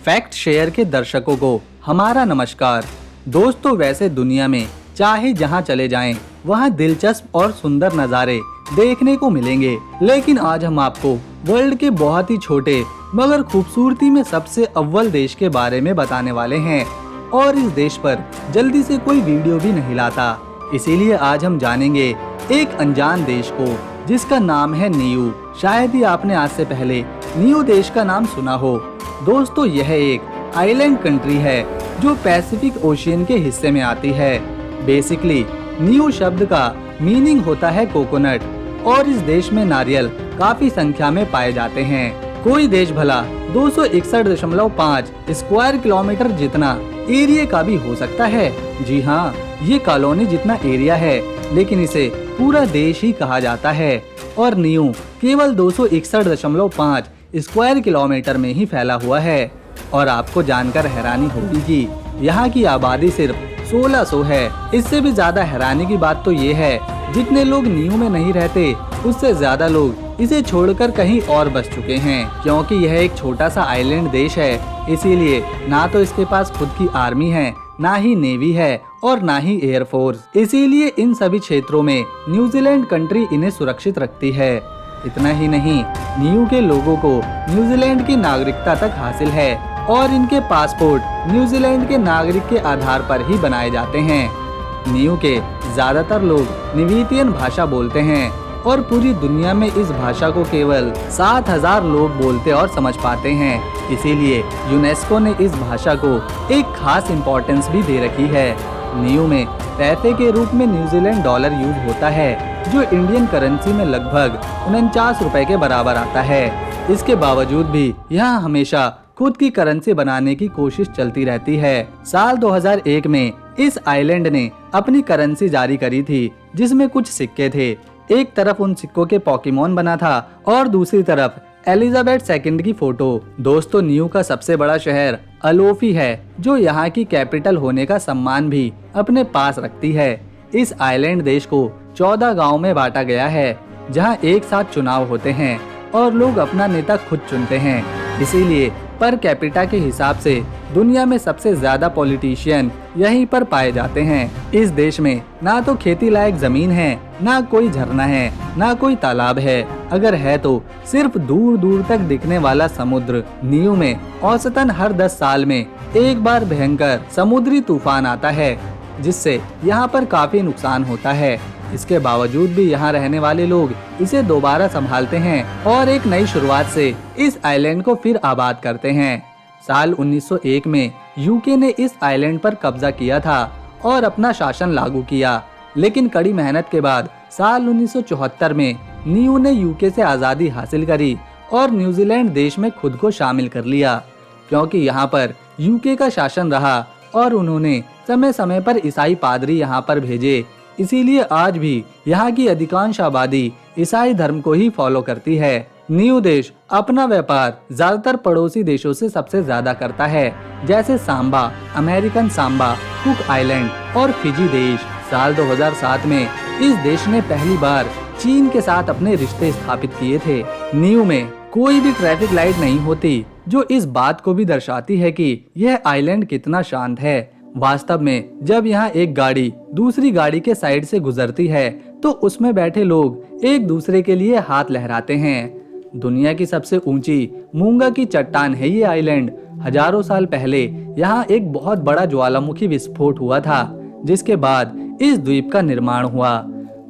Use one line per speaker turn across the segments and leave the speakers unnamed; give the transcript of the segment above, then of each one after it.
Fact share के दर्शकों को हमारा नमस्कार। दोस्तों, वैसे दुनिया में चाहे जहां चले जाएं, वहां दिलचस्प और सुंदर नज़ारे देखने को मिलेंगे, लेकिन आज हम आपको वर्ल्ड के बहुत ही छोटे मगर खूबसूरती में सबसे अव्वल देश के बारे में बताने वाले हैं। और इस देश पर जल्दी से कोई वीडियो भी नहीं लाता, इसीलिए आज हम जानेंगे एक अनजान देश को जिसका नाम है नियू। शायद ही आपने आज से पहले नियू देश का नाम सुना हो। दोस्तों, यह एक आइलैंड कंट्री है जो पैसिफिक ओशियन के हिस्से में आती है। बेसिकली नियू शब्द का मीनिंग होता है कोकोनट, और इस देश में नारियल काफी संख्या में पाए जाते हैं। कोई देश भला 261.5 स्क्वायर किलोमीटर जितना एरिया का भी हो सकता है। जी हाँ, ये कॉलोनी जितना एरिया है, लेकिन इसे पूरा देश ही कहा जाता है। और नियू केवल 261.5 स्क्वायर किलोमीटर में ही फैला हुआ है। और आपको जानकर हैरानी होगी कि यहाँ की आबादी सिर्फ 1600 है। इससे भी ज्यादा हैरानी की बात तो ये है, जितने लोग नियू में नहीं रहते उससे ज्यादा लोग इसे छोड़कर कहीं और बस चुके हैं। क्योंकि यह एक छोटा सा आइलैंड देश है, इसीलिए ना तो इसके पास खुद की आर्मी है, ना ही नेवी है और ना ही एयरफोर्स। इसीलिए इन सभी क्षेत्रों में न्यूजीलैंड कंट्री इन्हें सुरक्षित रखती है। इतना ही नहीं, नियू के लोगों को न्यूजीलैंड की नागरिकता तक हासिल है और इनके पासपोर्ट न्यूजीलैंड के नागरिक के आधार पर ही बनाए जाते हैं। नियू के ज्यादातर लोग निवीतियन भाषा बोलते हैं और पूरी दुनिया में इस भाषा को केवल 7000 लोग बोलते और समझ पाते हैं। इसीलिए यूनेस्को ने इस भाषा को एक खास इम्पोर्टेंस भी दे रखी है। नियू में पैसे के रूप में न्यूजीलैंड डॉलर यूज होता है, जो इंडियन करेंसी में लगभग 49 रुपए के बराबर आता है। इसके बावजूद भी यहाँ हमेशा खुद की करेंसी बनाने की कोशिश चलती रहती है। साल 2001 में इस आइलैंड ने अपनी करेंसी जारी करी थी, जिसमें कुछ सिक्के थे। एक तरफ उन सिक्कों के पोकेमोन बना था और दूसरी तरफ एलिजाबेथ सेकंड की फोटो। दोस्तों, नियू का सबसे बड़ा शहर अलोफी है, जो यहाँ की कैपिटल होने का सम्मान भी अपने पास रखती है। इस आइलैंड देश को 14 गाँव में बांटा गया है, जहाँ एक साथ चुनाव होते हैं और लोग अपना नेता खुद चुनते हैं। इसीलिए पर कैपिटा के हिसाब से दुनिया में सबसे ज्यादा पॉलिटिशियन यहीं पर पाए जाते हैं। इस देश में ना तो खेती लायक जमीन है, ना कोई झरना है, ना कोई तालाब है। अगर है तो सिर्फ दूर दूर तक दिखने वाला समुद्र। नियू में औसतन हर 10 साल में एक बार भयंकर समुद्री तूफान आता है, जिससे यहाँ पर काफी नुकसान होता है। इसके बावजूद भी यहाँ रहने वाले लोग इसे दोबारा संभालते हैं और एक नई शुरुआत से इस आइलैंड को फिर आबाद करते हैं। साल 1901 में यूके ने इस आइलैंड पर कब्जा किया था और अपना शासन लागू किया, लेकिन कड़ी मेहनत के बाद साल 1974 में नियू ने यूके से आज़ादी हासिल करी और न्यूजीलैंड देश में खुद को शामिल कर लिया। क्योंकि यहाँ पर यूके का शासन रहा और उन्होंने समय समय पर ईसाई पादरी यहाँ पर भेजे, इसीलिए आज भी यहाँ की अधिकांश आबादी ईसाई धर्म को ही फॉलो करती है। नियू देश अपना व्यापार ज्यादातर पड़ोसी देशों से सबसे ज्यादा करता है, जैसे Samba, American Samba, cook island और फिजी देश। साल 2007 में इस देश ने पहली बार चीन के साथ अपने रिश्ते स्थापित किए थे। नियू में कोई भी ट्रैफिक लाइट नहीं होती, जो इस बात को भी दर्शाती है कि यह आइलैंड कितना शांत है। वास्तव में जब यहाँ एक गाड़ी दूसरी गाड़ी के साइड से गुजरती है, तो उसमें बैठे लोग एक दूसरे के लिए हाथ लहराते हैं। दुनिया की सबसे ऊंची मूंगा की चट्टान है ये आइलैंड। हजारों साल पहले यहाँ एक बहुत बड़ा ज्वालामुखी विस्फोट हुआ था, जिसके बाद इस द्वीप का निर्माण हुआ।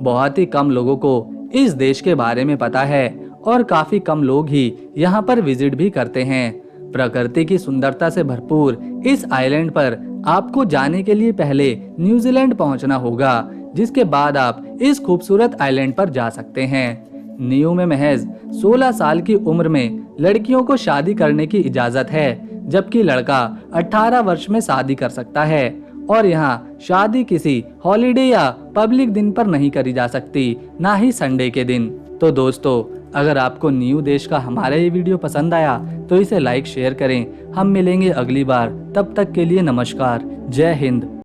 बहुत ही कम लोगों को इस देश के बारे में पता है और काफी कम लोग ही यहाँ पर विजिट भी करते हैं। प्रकृति की सुंदरता से भरपूर इस आइलैंड पर आपको जाने के लिए पहले न्यूजीलैंड पहुंचना होगा, जिसके बाद आप इस खूबसूरत आइलैंड पर जा सकते हैं। नियू में महज 16 साल की उम्र में लड़कियों को शादी करने की इजाजत है, जबकि लड़का 18 वर्ष में शादी कर सकता है। और यहाँ शादी किसी हॉलिडे या पब्लिक दिन पर नहीं करी जा सकती, ना ही संडे के दिन। तो दोस्तों, अगर आपको नियू देश का हमारा ये वीडियो पसंद आया तो इसे लाइक शेयर करें। हम मिलेंगे अगली बार, तब तक के लिए नमस्कार। जय हिंद।